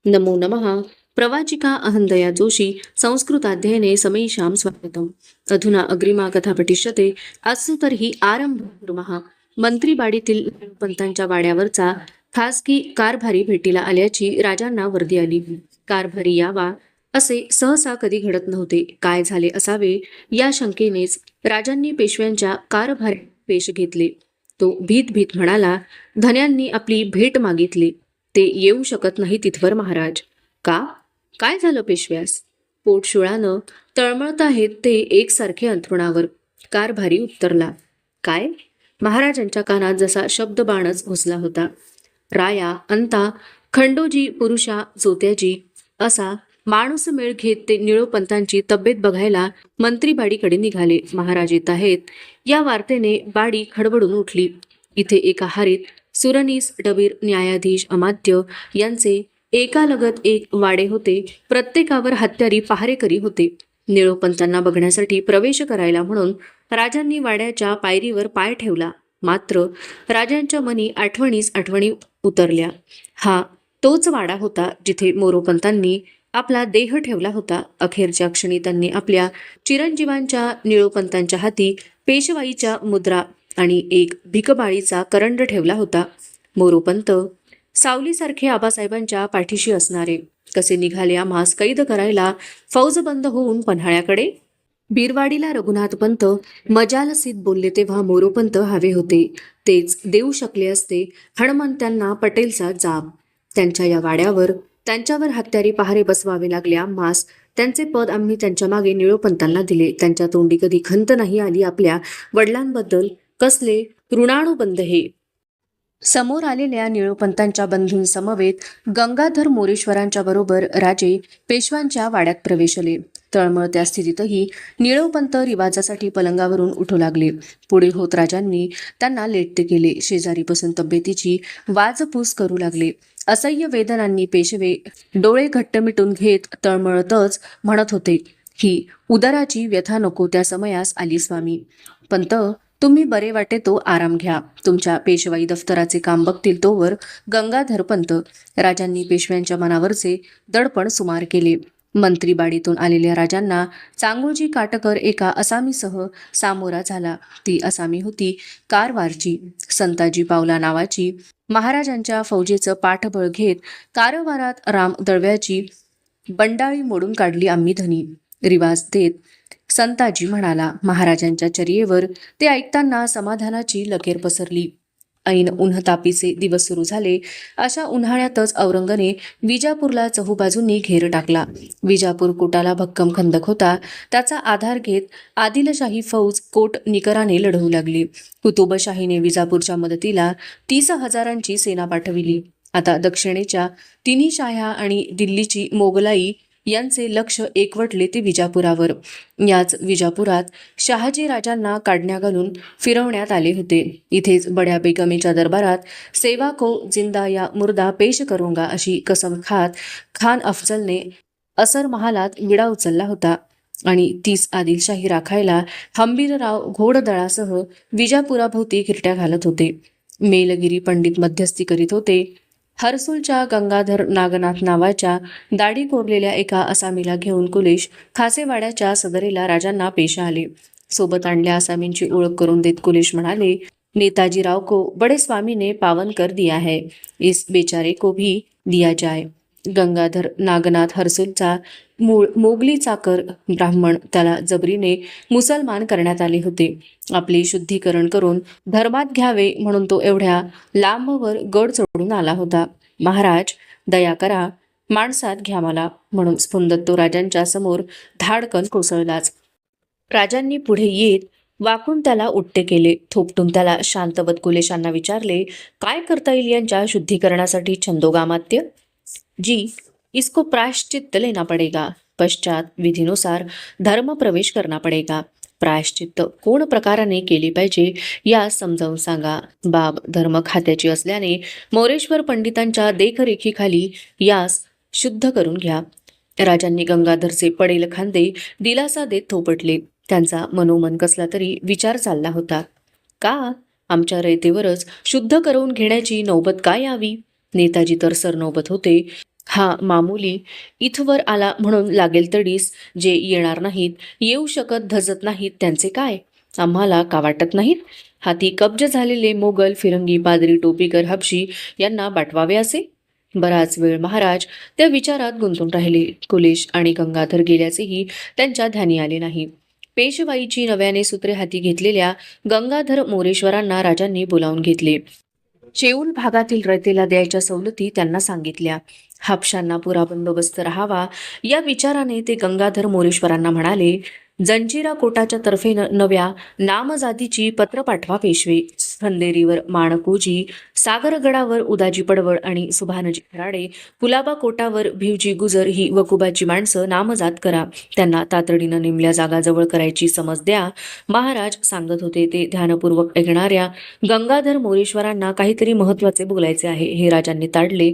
नमो नमः. प्रवाचिका अहंदया जोशी संस्कृताध्ययने समेषां स्वागतम्. अधुना अग्रिमा कथा पठिष्यते. अस्तु तर्हि आरंभं कुर्मः. मंत्रीबाडीतील पंतांच्या वाड्यावरचा खासगी कारभारी भेटीला आल्याची राजांना वर्दी आली. कारभारी यावा असे सहसा कधी घडत नव्हते. काय झाले असावे या शंकेनेच राजांनी पेशव्यांच्या कारभारी पेश घेतले. तो भीत भीत म्हणाला, धन्यांनी आपली भेट मागितली. ते येऊ शकत नाही तिथवर महाराज. का? काय झालं पेशव्यास? पोटशुळानं तळमळत आहेत ते एकसारखे अंथरुणावर. कारभारी उत्तरला. काय? महाराजांच्या कानात जसा शब्दबाणच घुसला होता. राया, अंता, खंडोजी, पुरुषा, जोत्याजी असा माणूस मेळ घेत ते निळोपंतांची तब्येत बघायला मंत्रीबाडीकडे निघाले. महाराज येत आहेत या वार्तेने बाडी खडबडून उठली. इथे एका हारीत सुरनीस, डबीर, न्यायाधीश, अमात्य यांचे एकालगत एक वाडे होते. प्रत्येकावर हत्यारी पहारेकरी होते. निळोपंतांना बघण्यासाठी प्रवेश करायला म्हणून राजांनी वाड्याच्या पायरीवर पाय ठेवला. मात्र राजांच्या मनी आठवणीस आठवणी उतरल्या. हा तोच वाडा होता जिथे मोरोपंतांनी आपला देह ठेवला होता. अखेरच्या क्षणी त्यांनी आपल्या चिरंजीवांच्या निळोपंतांच्या हाती पेशवाईच्या मुद्रा आणि एक भिकबाळीचा करंड ठेवला होता. मोरोपंत सावलीसारखे आबासाहेबांच्या पाठीशी असणारे कसे निघाले आम्हास कैद करायला फौजबंद होऊन पन्हाळ्याकडे? बीरवाडीला रघुनाथपंत मजालसीत बोलले तेव्हा मोरोपंत हवे होते. तेच देऊ शकले असते हणमंत्यांना पटेलचा जाब. त्यांच्या या वाड्यावर त्यांच्यावर हत्यारी पहारे बसवावे लागले आम्हास. त्यांचे पद आम्ही त्यांच्या मागे निळोपंतांना दिले. त्यांच्या तोंडी कधी खंत नाही आली आपल्या वडिलांबद्दल. कसले ऋणानुबंध हे! समोर आलेल्या निळोपंतांच्या बंधूंसमवेत गंगाधर मोरेश्वरांच्या बरोबर राजे पेशव्यांच्या वाड्यात प्रवेशले. तळमळत्या स्थितीतही निळोपंत रिवाजासाठी पलंगावरून उठू लागले. पुढे होत राजांनी त्यांना लेट्टे केले. शेजारी बसून तब्येतीची वाजपूस करू लागले. असह्य वेदनांनी पेशवे डोळे घट्ट मिटून घेत तळमळतच म्हणत होते, ही उदराची व्यथा नको त्या समयास आली स्वामी. पंत, तुम्ही बरे वाटे तो आराम घ्या. तुमच्या पेशवाई दफ्तराचे काम बघतील तोवर. गंगाधर पंत. राजांनी पेशव्यांच्या मनावरचे दडपण सुमार केले. मंत्रीबाडीतून आलेल्या राजांना चांगोजी काटकर एका असामीसह सामोरा झाला. ती असामी होती कारवारची. संताजी पावला नावाची. महाराजांच्या फौजेचं पाठबळ घेत कारवारात राम दळव्याची बंडाळी मोडून काढली आम्ही धनी. रिवाज देत संताजी म्हणाला. महाराजांच्या चर्येवर ते ऐकताना समाधानाची लकेर पसरली. ऐन उन्हतापीचे दिवस सुरू झाले. अशा उन्हाळ्यातच औरंगने विजापूरला चहूबाजूंनी घेर टाकला. विजापूर कोटाला भक्कम खंदक होता. त्याचा आधार घेत आदिलशाही फौज कोट निकराने लढवू लागली. कुतुबशाहीने विजापूरच्या मदतीला 30,000ची सेना पाठविली. आता दक्षिणेच्या तिन्ही शाह्या आणि दिल्लीची मोगलाई यांचे लक्ष एकवटले ते विजापुरावर. याच विजापुरात शहाजी राजांना काढण्या घालून फिरवण्यात आले होते. इथेच बड्या बेगमेच्या दरबारात सेवा को जिंदा या मुर्दा पेश करूंगा अशी कसम खात खान अफजलने असर महालात विडा उचलला होता आणि 30 आदिलशाही राखायला हंबीरराव घोडदळासह विजापुराभोवती खिरट्या घालत होते. मेलगिरी पंडित मध्यस्थी करीत होते. हरसूलच्या गंगाधर नागनाथ नावाच्या दाढी कोरलेल्या एका असामीला घेऊन कुलेश खासेवाड्याच्या सदरेला राजांना पेश आले. सोबत आणल्या असामींची ओळख करून देत कुलेश म्हणाले, नेताजीराव को बडे स्वामी ने पावन कर दिया है, इस बेचारे को भी दिया जाए. गंगाधर नागनाथ हरसूलचा मूळ मोगली चाकर ब्राह्मण. त्याला जबरीने मुसलमान करण्यात आले होते. आपले शुद्धीकरण करून धर्मात घ्यावे म्हणून तो एवढ्या लांबवर गड चढून आला होता. महाराज दया करा, माणसात घ्या मला म्हणून स्फुंदत तो राजांच्या समोर धाडकन कोसळलाच. राजांनी पुढे येत वाकून त्याला उट्टे केले. थोपटून त्याला शांतवत कुलेशांना विचारले, काय करता येईल यांच्या शुद्धीकरणासाठी छंदोगामात्य? जी, इसको प्रायश्चित्त लेना पडेगा. पश्चात विधीनुसार धर्म प्रवेश करना पडेगा. प्रायश्चित्त कोण प्रकाराने केली पाहिजे या समजावून सांगा. बाब धर्म खात्याची असल्याने मोरेश्वर पंडितांच्या देखरेखीखाली यास शुद्ध करून घ्या. राजांनी गंगाधरचे पडेल खांदे दिलासा देत थोपटले. त्यांचा मनोमन कसला तरी विचार चालला होता. का आमच्या रयतेवरच शुद्ध करून घेण्याची नौबत काय यावी? नेताजी तर सरनौबत होते. हा मामुली इथवर आला म्हणून लागेल तडीस, जे येणार नाहीत, येऊ शकत धजत नाहीत, त्यांचे काय आम्हाला का वाटत नाहीत? हाती कब्ज झालेले मोगल, फिरंगी, पादरी, टोपीकर, हबशी यांना पाठवावे असे? बराच वेळ महाराज त्या विचारात गुंतून राहिले. कुलेश आणि गंगाधर गेल्याचेही त्यांच्या ध्यानी आले नाही. पेशवाईची नव्याने सूत्रे हाती घेतलेल्या गंगाधर मोरेश्वरांना राजांनी बोलावून घेतले. चेऊल भागातील रयतेला द्यायच्या सवलती त्यांना सांगितल्या. हापशांना पुरा बंदोबस्त राहावा या विचाराने ते गंगाधर मोरेश्वरांना म्हणाले, जंजिरा कोटाच्या तर्फे नव्या नामजातीची पत्र पाठवा पेशवे. खंदेरीवर माणकोजी, सागरगडावर उदाजी पडवळ आणि सुभानजी खराडे, कुलाबा कोटावर भिवजी गुजर ही वकुबाची माणसं नामजात करा. त्यांना तातडीनं नेमल्या जागा जवळ करायची समज द्या. महाराज सांगत होते ते ध्यानपूर्वक ऐकणाऱ्या गंगाधर मोरेश्वरांना काहीतरी महत्वाचे बोलायचे आहे. हे राजांनी ताडले.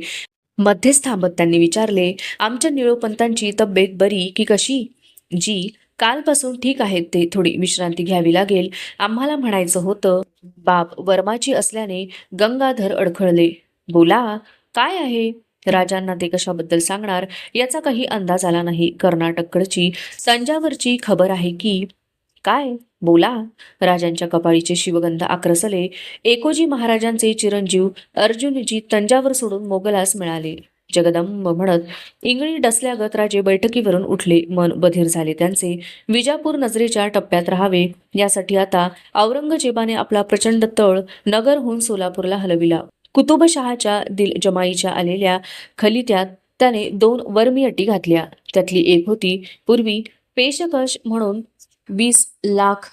मध्येच थांबत त्यांनी विचारले, आमच्या निळोपंतांची तब्येत बरी की कशी? जी कालपासून ठीक आहेत ते, थोडी विश्रांती घ्यावी लागेल. आम्हाला म्हणायचं होतं. बाप वर्माची असल्याने गंगाधर अडखळले. बोला, काय आहे? राजांना ते कशाबद्दल सांगणार याचा काही अंदाज आला नाही. कर्नाटककडची तंजावरची खबर आहे की काय? बोला. राजांच्या कपाळीचे शिवगंध आक्रसले. एकोजी महाराजांचे चिरंजीव अर्जुनजी तंजावर सोडून मोगलास मिळाले. जगदंब म्हणत इंगळी डसल्यागत राजे बैठकीवरून उठले. मन बधीर झाले त्यांचे. विजापूर नजरेच्या टप्प्यात राहावे यासाठी आता औरंगजेबाने आपला प्रचंड तळ नगरहून सोलापूरला हलविला. कुतुबशहाच्या दिलजमाईच्या आलेल्या खलित्यात त्याने 2 वर्मी अटी घातल्या. त्यातली एक होती, पूर्वी पेशकश म्हणून 20 लाख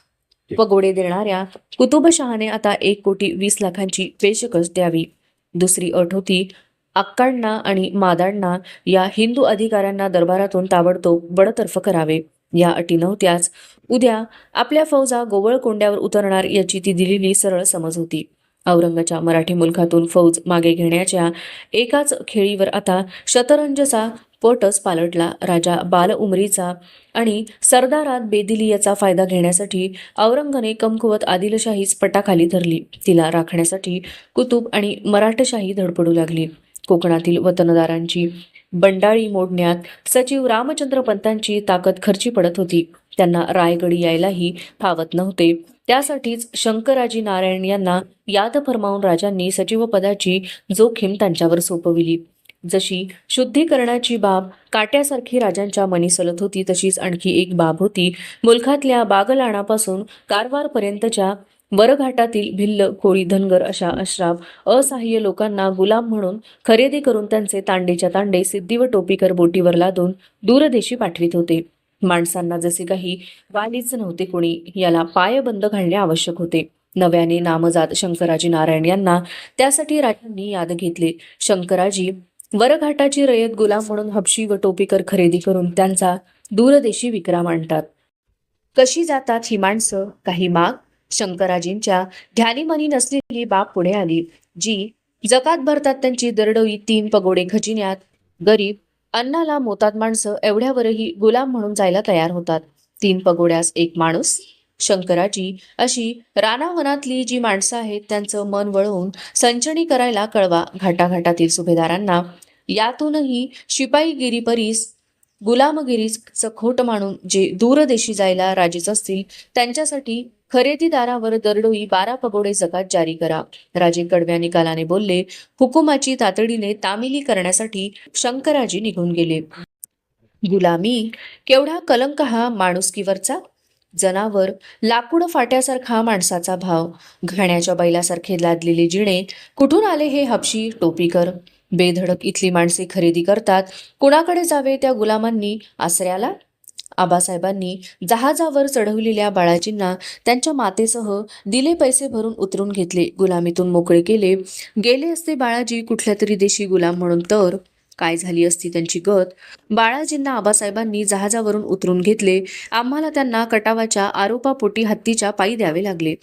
पगोडे देणाऱ्या कुतुबशहाने आता 1,20,00,000ची पेशकश द्यावी. दुसरी अट होती, अक्कांना आणि मादांना या हिंदू अधिकाऱ्यांना दरबारातून ताबडतोब बडतर्फ करावे. या अटी नव्हत्याच. उद्या आपल्या फौजा गोवळकोंड्यावर उतरणार याची ती दिलेली सरळ समज होती. औरंगाच्या मराठी मुलखातून फौज मागे घेण्याच्या एकाच खेळीवर आता शतरंजचा पटच पालटला. राजा बालउमरीचा आणि सरदारात बेदिली याचा फायदा घेण्यासाठी औरंगाने कमकुवत आदिलशाहीच पटाखाली धरली. तिला राखण्यासाठी कुतुब आणि मराठशाही धडपडू लागली. कोकणातील वतनदारांची बंडाळी मोडण्यात सचिव रामचंद्र पंतांची ताकद खर्ची पडत होती. त्यांना रायगडी यायलाही फावत नव्हते. त्यासाठीच शंकराजी नारायण यांना याद फरमावून राजांनी सचिवपदाची जोखीम त्यांच्यावर सोपविली. जशी शुद्धीकरणाची बाब काट्यासारखी राजांच्या मनी सलत होती, तशीच आणखी एक बाब होती. मुलखातल्या बागलाणापासून कारवारपर्यंतच्या वरघाटातील भिल्ल, कोळी, धनगर अशा अश्राफ असहाय्य लोकांना गुलाम म्हणून खरेदी करून त्यांचे तांडेच्या तांडे सिद्धी व टोपीकर बोटीवर लादून दूरदेशी पाठवित होते. माणसांना जसे काही वालीच नव्हते कोणी, याला पायबंद घालणे आवश्यक होते. नव्याने नामजात शंकराजी नारायण यांना त्यासाठी राजांनी याद घेतले. शंकराजी वरघाटाची रयत गुलाम म्हणून हबशी व टोपीकर खरेदी करून त्यांचा दूरदेशी विक्रम आणतात. कशी जातात ही माणसं? काही माग. शंकराजींच्या ध्यानीमनी नसलेली बाब पुढे आली. जी जकात भरतात त्यांची दरडोई 3 पगोडे खजिन्यात. गरीब अन्नाला मोतात माणसं एवढ्यावरही गुलाम म्हणून जायला तयार होतात. 3 पगोड्यास 1 माणूस. शंकराजी अशी रानावनातली जी माणसं आहेत त्यांचं मन वळवून संचणी करायला कळवा. घाटाघाटातील सुभेदारांना यातूनही शिपाईगिरी परीस गुलामगिरीच खोट मानून जे दूरदेशी जायला राजीच असतील त्यांच्यासाठी खरेदीदारावर दरडोई 12 पगोडे जकात जारी करा. राजे कडव्या निकालाने बोलले. हुकुमाची तातडीने तामिली करण्यासाठी शंकराजी निघून गेले. गुलामी केवढा कलंक हा माणुसकीवरचा. जनावर लाकूड फाट्यासारखा माणसाचा भाव. घाण्याच्या बैलासारखे लादलेले जिणे. कुठून आले हे हबशी टोपीकर? बेधडक इथली माणसे खरेदी करतात. कुणाकडे जावे त्या गुलामांनी आसऱ्याला? आबासाहेबांनी जहाजावर चढवलेल्या बाळाजींना त्यांच्या मातेसह दिले पैसे भरून उतरून घेतले. गुलामीतून मोकळे केले. गेले असते बाळाजी कुठल्या तरी देशी गुलाम म्हणून, तर काय झाली असती त्यांची गत. बाळाजींना आबासाहेबांनी जहाजावरून उतरून घेतले. आम्हाला त्यांना कटावाच्या आरोपापोटी हत्तीच्या पायी द्यावे लागले.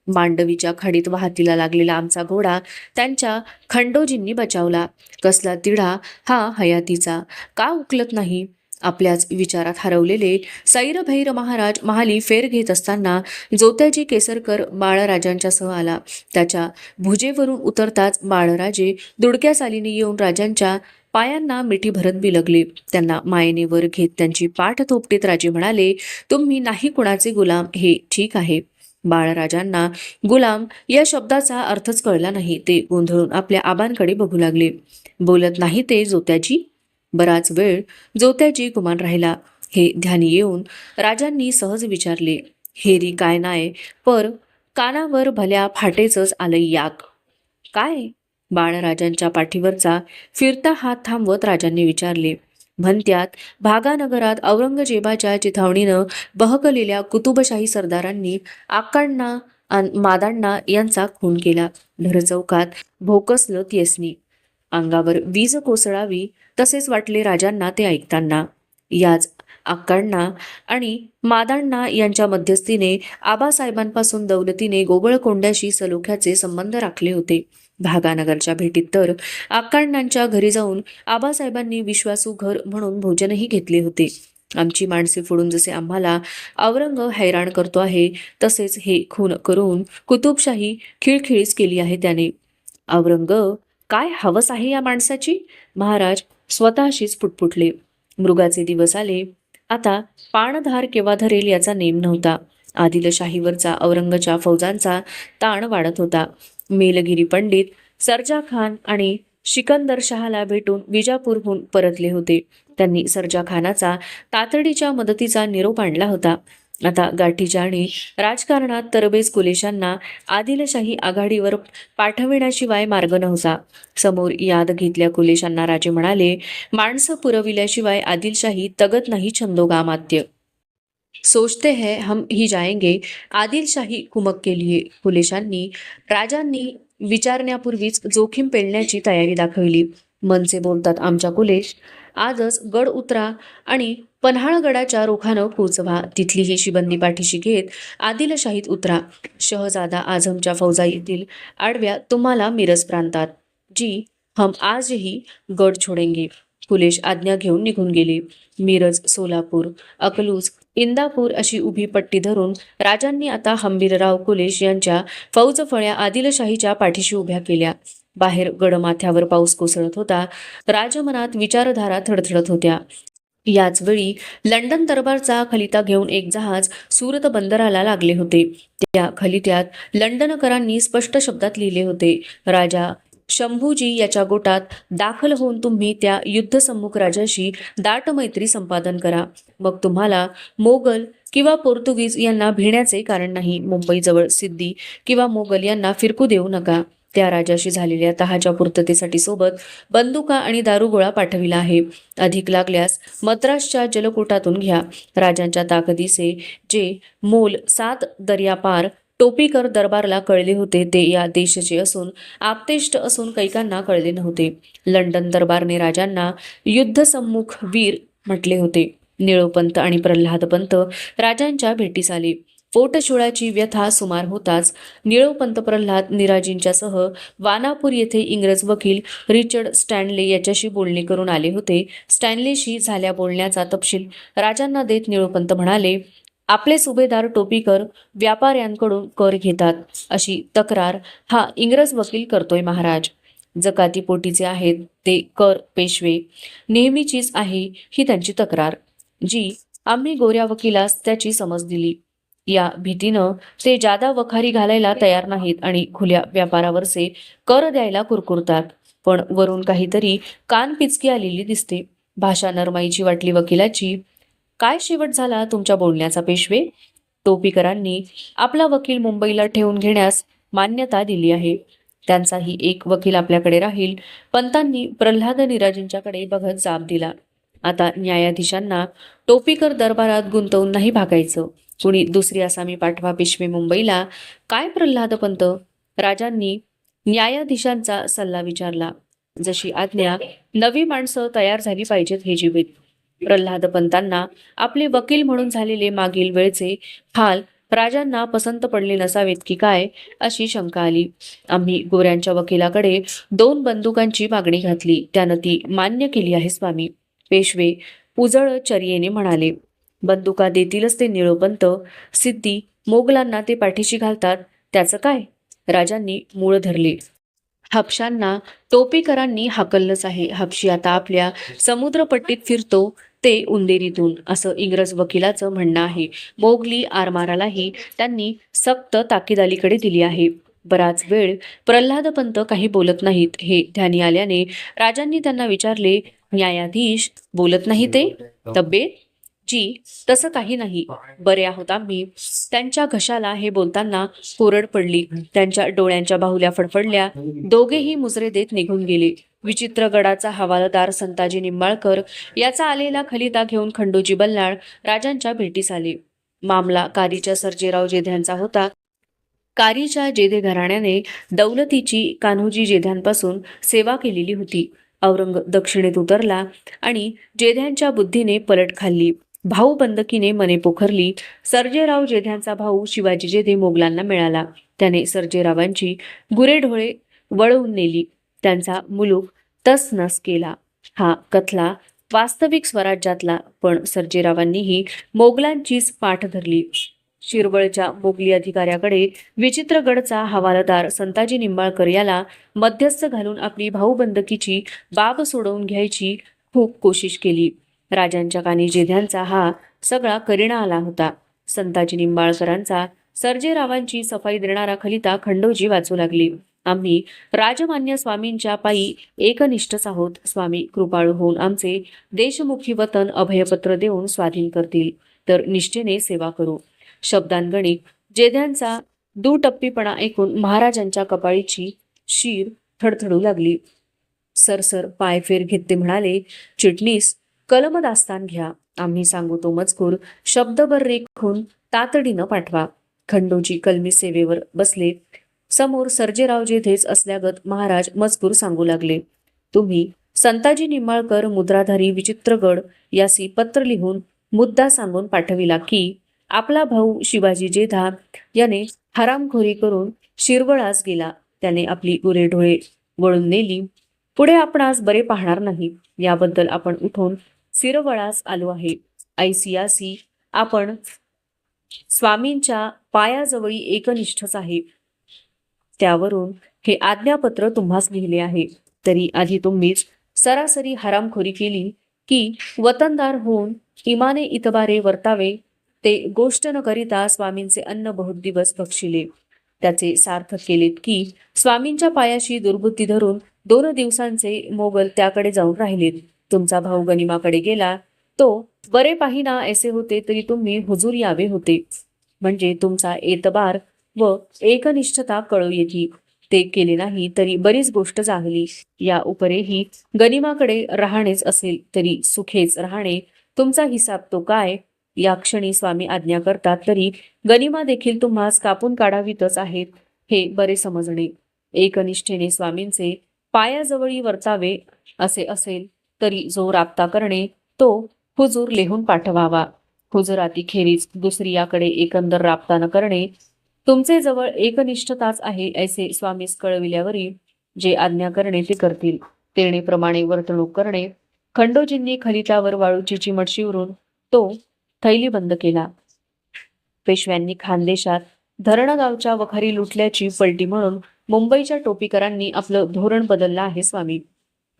मांडवीच्या खाडीत वाहतीला लागलेला आमचा घोडा त्यांच्या खंडोजींनी बचावला. कसला तिढा हा हयातीचा, का उकलत नाही? आपल्याच विचारात हरवलेले सैरभैर महाराज महाली फेर घेत असताना जोत्याजी केसरकर बाळराजांच्या सह आला. त्याच्या भुजेवरून उतरताच बाळराजे दुडक्या चालीने येऊन राजांच्या पायांना मिठी भरत बिलगले. त्यांना मायेने वर घेत त्यांची पाठ थोपटीत राजे म्हणाले, तुम्ही नाही कुणाचे गुलाम हे ठीक आहे. बाळराजांना गुलाम या शब्दाचा अर्थच कळला नाही. ते गोंधळून आपल्या आबांकडे बघू लागले. बोलत नाही ते जोत्याजी? बराच वेळ जोत्याजी गुमान राहिला. हे ध्यानी येऊन राजांनी सहज विचारले, हेरी काय नाय, पर कानावर भल्या फाटेचंच आलंय याक. काय? बाळराजांच्या पाठीवरचा फिरता हात थांबवत राजांनी विचारले. म्हणत्यात भागानगरात औरंगजेबाच्या चिथावणीनं बहकलेल्या कुतुबशाही सरदारांनी आक्कांना मादांना यांचा खून केला. भरचौकात भोकसलं त्यसनी. अंगावर वीज कोसळावी तसेच वाटले राजांना ते ऐकताना. याच आक्कांना आणि मादांना यांच्या मध्यस्थीने आबासाहेबांपासून दौलतीने गोवळकोंड्याशी सलोख्याचे संबंध राखले होते. भागानगरच्या भेटीत तर आक्कांनांच्या घरी जाऊन आबासाहेबांनी विश्वासू घर म्हणून भोजनही घेतले होते. आमची माणसे फोडून जसे आम्हाला औरंग हैराण करतो आहे, तसेच हे खून करून कुतुबशाही खिळखिळीच केली आहे त्याने. औरंग काय हवस आहे या माणसाची? महाराज स्वतःशीच पुटपुटले. मृगाचे दिवस आले. आता पाणधार केव्हा धरेल याचा नेम नव्हता. आदिलशाहीवरचा औरंगच्या फौजांचा ताण वाढत होता. मेलगिरी पंडित सरजा खान आणि सिकंदर शहाला भेटून विजापूरहून परतले होते. त्यांनी सरजा खानाचा तातडीच्या मदतीचा निरोप आणला होता. आता गाठीच्या आणि राजकारणात तरबेज कुलेशांना आदिलशाही आघाडीवर पाठविण्याशिवाय मार्ग नव्हता. समोर याद घेतल्या कुलेशांना राजे म्हणाले, माणसं पुरविल्याशिवाय आदिलशाही तगत नाही छंदोगामात्य. सोचते हैं हम ही जाएंगे आदिलशाही कुमक के लिए. कुलेशांनी राजांनी विचारण्यापूर्वीच जोखीम पेलण्याची तयारी दाखवली. मनसे बोलतात आमच्या कुलेश, आजच गड उतरा आणि पन्हाळगडाच्या रोखानं पोचवा. तिथली ही शिबंदी पाठीशी घेत आदिलशाहीत उतरा. शहजादा आझमच्या फौजा येतील आडव्या तुम्हाला मिरज प्रांतात. जी हम आजही गड छोडेंगे. कुलेश आज्ञा घेऊन निघून गेले. मिरज, सोलापूर, अकलूज, इंदापूर अशी उभी पट्टी धरून राजांनी आता हंबीरराव कुलेश यांच्या फौजफळ्या आदिलशाहीच्या पाठीशी उभ्या केल्या. बाहेर गडमाथ्यावर पाऊस कोसळत होता. राजमनात विचारधारा थडथडत होत्या. याच वेळी लंडन दरबारचा खलिता घेऊन एक जहाज सुरत बंदराला लागले होते. त्या खलित्यात लंडनकरांनी स्पष्ट शब्दात लिहिले होते, राजा शंभूजी याच्या गोटात दाखल होऊन तुम्ही त्या युद्धसम्मुख राजाशी दाट मैत्री संपादन करा. मग तुम्हाला मोगल किंवा पोर्तुगीज यांना भिण्याचे कारण नाही. मुंबईजवळ सिद्दी किंवा मोगल यांना फिरकू देऊ नका. त्या राजाशी झालेल्या तहाच्या पूर्ततेसाठी सोबत बंदुका आणि दारुगोळा पाठविला आहे. अधिक लागल्यास मद्रासच्या जलकोटातून घ्या. राजांच्या ताकदीचे जे मोल 7 दर्यापार टोपीकर दरबारला कळले होते ते या देशाचे असून आप्तेष्ट असून कैकांना कळले नव्हते. लंडन दरबारने राजांना युद्धसम्मुख वीर म्हटले होते. निळोपंत आणि प्रल्हादपंत राजांच्या भेटीस आले. पोटशुळाची व्यथा सुमार होताच निळोपंत प्रल्हाद निराजींच्या सह वानापूर येथे इंग्रज वकील रिचर्ड स्टॅनले याच्याशी बोलणे करून आले होते. स्टॅनलेशी झाल्या बोलण्याचा तपशील राजांना देत निळोपंत म्हणाले, आपले सुभेदार टोपीकर व्यापाऱ्यांकडून कर घेतात अशी तक्रार हा इंग्रज वकील करतोय महाराज. जकातीपोटीचे आहेत ते कर पेशवे, नेहमीचीच आहे ही त्यांची तक्रार. जी आम्ही गोऱ्या वकिलास त्याची समज दिली. या भीतीनं ते जादा वखारी घालायला तयार नाहीत आणि खुल्या व्यापारावरचे कर द्यायला कुरकुरतात. पण वरून काहीतरी कान पिचकी आलेली दिसते. भाषा नरमाईची वाटली वकिलाची. काय शेवट झाला तुमच्या बोलण्याचा पेशवे? टोपीकरांनी आपला वकील मुंबईला ठेवून घेण्यास मान्यता दिली आहे. त्यांचाही एक वकील आपल्याकडे राहील. पंतांनी प्रल्हाद निराजींच्याकडे बघत जाब दिला. आता न्यायाधीशांना टोपीकर दरबारात गुंतवून नाही भागायचं. कुणी दुसरी आसामी पाठवा पेशवे मुंबईला. काय प्रल्हाद पंत? राजांनी न्यायाधीशांचा सल्ला विचारला. जशी आज्ञा. नवी माणसं तयार झाली पाहिजेत हे जीवित. प्रल्हाद पंतांना आपले वकील म्हणून झालेले मागील वेळचे हाल राजांना पसंत पडले नसावेत की काय अशी शंका आली. आम्ही गोऱ्यांच्या वकिलाकडे 2 बंदुकांची मागणी घातली. त्यानं ती मान्य केली आहे स्वामी, पेशवे उजळ चर्येने म्हणाले. बंदुका देतीलच ते निळोपंत. सिद्धी मोगलांना ते पाठीशी घालतात त्याचं काय? राजांनी मूळ धरले. हापशांना टोपेकरांनी हाकललंच आहे. हापशी आता आपल्या समुद्रपट्टीत फिरतो ते उंदेरीतून, असं इंग्रज वकिलाचं म्हणणं आहे. मोगली आरमारालाही त्यांनी सक्त ताकीद अलीकडे दिली आहे. बराच वेळ प्रल्हादपंत काही बोलत नाहीत. हे ध्यानी आल्याने राजांनी त्यांना विचारले, न्यायाधीश बोलत नाही ते? तब्येत? जी, तसं काही नाही, बरे आहोत आम्ही. त्यांच्या घशाला हे बोलताना कोरड पडली. त्यांच्या डोळ्यांच्या बाहुल्या फडफडल्या. दोघेही मुजरे देत निघून गेले. विचित्रगडाचा हवालदार संताजी निंबाळकर याचा आलेला खलिता घेऊन खंडोजी बल्लाळ राजांच्या भेटीस आले. मामला कारीच्या सर्जेराव जेध्यांचा होता. कारीच्या जेधे घराण्याने दौलतीची कान्होजी जेध्यांपासून सेवा केलेली होती. औरंग दक्षिणेत उतरला आणि जेध्यांच्या बुद्धीने पलट खाल्ली. भाऊ बंदकीने मने पोखरली. सर्जेराव जेध्यांचा भाऊ शिवाजी जेधे मोगलांना मिळाला. त्याने सर्जेरावांची गुरेढोळे वळवून नेली. त्यांचा मुलूक तसनस केला. हा कथला वास्तविक स्वराज्यातला, पण सर्जेरावांनीही मोगलांचीच पाठ धरली. शिरवळच्या मोगली अधिकाऱ्याकडे विचित्रगडचा हवालदार संताजी निंबाळकर याला मध्यस्थ घालून आपली भाऊबंदकीची बाब सोडवून घ्यायची खूप कोशिश केली. राजांच्या कानी जेध्यांचा हा सगळा करिणा आला होता. संताजी निंबाळकरांचा सर्जेरावांची सफाई देणारा खलिता खंडोजी वाचू लागली. आम्ही राजमान्य स्वामींच्या पायी एकनिष्ठच आहोत. स्वामी कृपाळू होऊन आमचे देशमुखी वतन अभयपत्र देऊन स्वाधीन करतील तर निष्ठेने सेवा करू. शब्दांगणिक जेध्यांचा दुटप्पीपणा ऐकून महाराजांच्या कपाळीची शीर थडथडू लागली. सरसर पायफेर घेत ते म्हणाले, चिटणीस, कलमदास्तान घ्या. आम्ही सांगू तो मजकूर शब्दभर रेखून तातडीनं पाठवा. खंडोजी कलमी सेवेवर बसले. समोर सर्जेराव जेधेच असल्यागत महाराज मजकूर सांगू लागले. तुम्ही संताजी निंबाळकर मुद्राधारी विचित्रगड यासी पत्र लिहून मुद्दा सांगून पाठविला की आपला भाऊ शिवाजी जेधा याने हरामखोरी करून शिरवळास गेला. त्याने आपली गुरेढोळे वळून नेली. पुढे आपणास बरे पाहणार नाही. याबद्दल आपण उठून शिरवळास आलो आहे. ऐसियासी आपण स्वामींच्या पायाजवळी एकनिष्ठच आहे. त्यावरून हे आज्ञापत्र तुम्हास लिहिले आहे. तरी आधी तुम्हीच सरासरी हरामखोरी केली की वतनदार होऊन इमाने इतबारे वर्तावे ते गोष्ट न करिता स्वामींचे अन्न बहुत दिवस बक्षिले. त्याचे सार्थक केलेत की स्वामींच्या पायाशी दुर्बुद्धी धरून 2 दिवसांचे मोगल त्याकडे जाऊन राहिलेत. तुमचा भाऊ गनिमाकडे गेला. तो बरे पाहिना ऐसे होते तरी तुम्ही हुजूर यावे होते. म्हणजे तुमचा एतबार व एकनिष्ठता कळू येती. ते केले नाही तरी बरीच गोष्ट जागली. या उपरेही गनिमाकडे राहणेच असेल तरी सुखेच राहणे. तुमचा हिसाब तो काय? या क्षणी स्वामी आज्ञा करतात तरी गनिमा देखील तुम्हास कापून काढावीतच आहेत हे बरे समजणे. एकनिष्ठेने स्वामींचे पायाजवळी वर्तावे असे असेल तरी जो राबता करणे तो हुजूर लिहून पाठवावा. हुजुराती खेरीज दुसरी याकडे एकंदर राबता न करणे. तुमचे जवळ एकनिष्ठताच आहे ऐसे स्वामीस कळविल्यावरी जे आज्ञा करणे ते करतील. तेणेप्रमाणे वर्तणूक करणे. खंडोजींनी खलितावर वाळूची चिमट शिवरून तो थैली बंद केला. पेशव्यांनी खानदेशात धरणगावच्या वखारी लुटल्याची पलटी म्हणून मुंबईच्या टोपीकरांनी आपलं धोरण बदललं आहे स्वामी.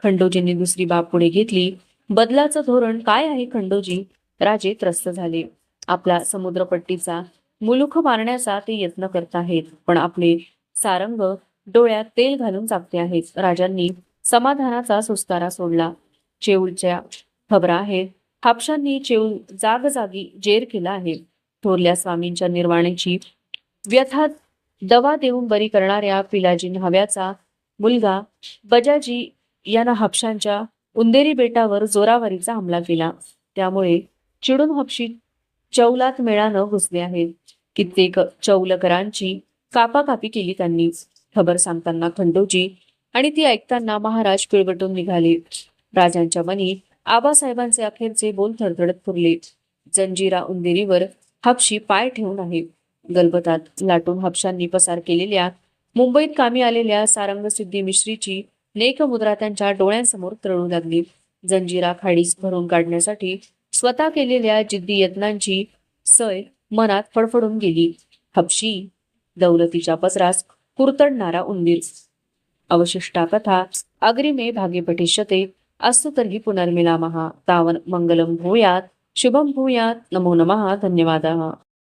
खंडोजींनी दुसरी बाब पुढे घेतली. बदलाचं धोरण काय आहे खंडोजी? राजे त्रस्त झाले. आपला समुद्रपट्टीचा मुलूख मारण्याचा ते यत्न करत आहेत, पण आपले सारंग डोळ्यात तेल घालून चाकते आहेत. राजांनी समाधानाचा सुस्तारा सोडला. चेऊलच्या खबरा आहेत. हापशांनी चेऊल जागजागी जेर केला आहे. थोरल्या स्वामींच्या निर्वाणीची व्यथा दवा देऊन बरी करणाऱ्या पिलाजी हव्याचा मुलगा बजाजी यानं हापशांच्या उंदेरी बेटावर जोरावरीचा हमला केला. त्यामुळे चिडून हापशी चौलात मेळानं घुसले आहेत. कित्येक चौलकरांची कापाकापी केली त्यांनी. खबर सांगताना खंडोजी आणि ती ऐकताना महाराज पिळवटून निघाले. राजांच्या मनी आबासाहेबांचे अखेरचे बोल थरथडत फुरले. जंजिरा उंदेरीवर हापशी पाय ठेवून आहे. गलबतात लाटून हापशांनी पसार केलेल्या मुंबईत कामी आलेल्या सारंगसिद्धी मिश्रीची नेक मुद्रा त्यांच्या डोळ्यांसमोर तरळू लागली. जंजिरा खाडीस भरून काढण्यासाठी स्वतः केलेल्या जिद्दी यत्नांची सय मनात फडफडून गेली. हापशी, दौलतीच्या पसरास कुरतडणारा उंदीर. अवशिष्टा कथा अग्रिमे भागे पठिष्यते। अस्तु तर्हि पुनर्मिलामः। तावन् मङ्गलं भूयात्, शुभं भूयात्। नमो नमः। धन्यवादः।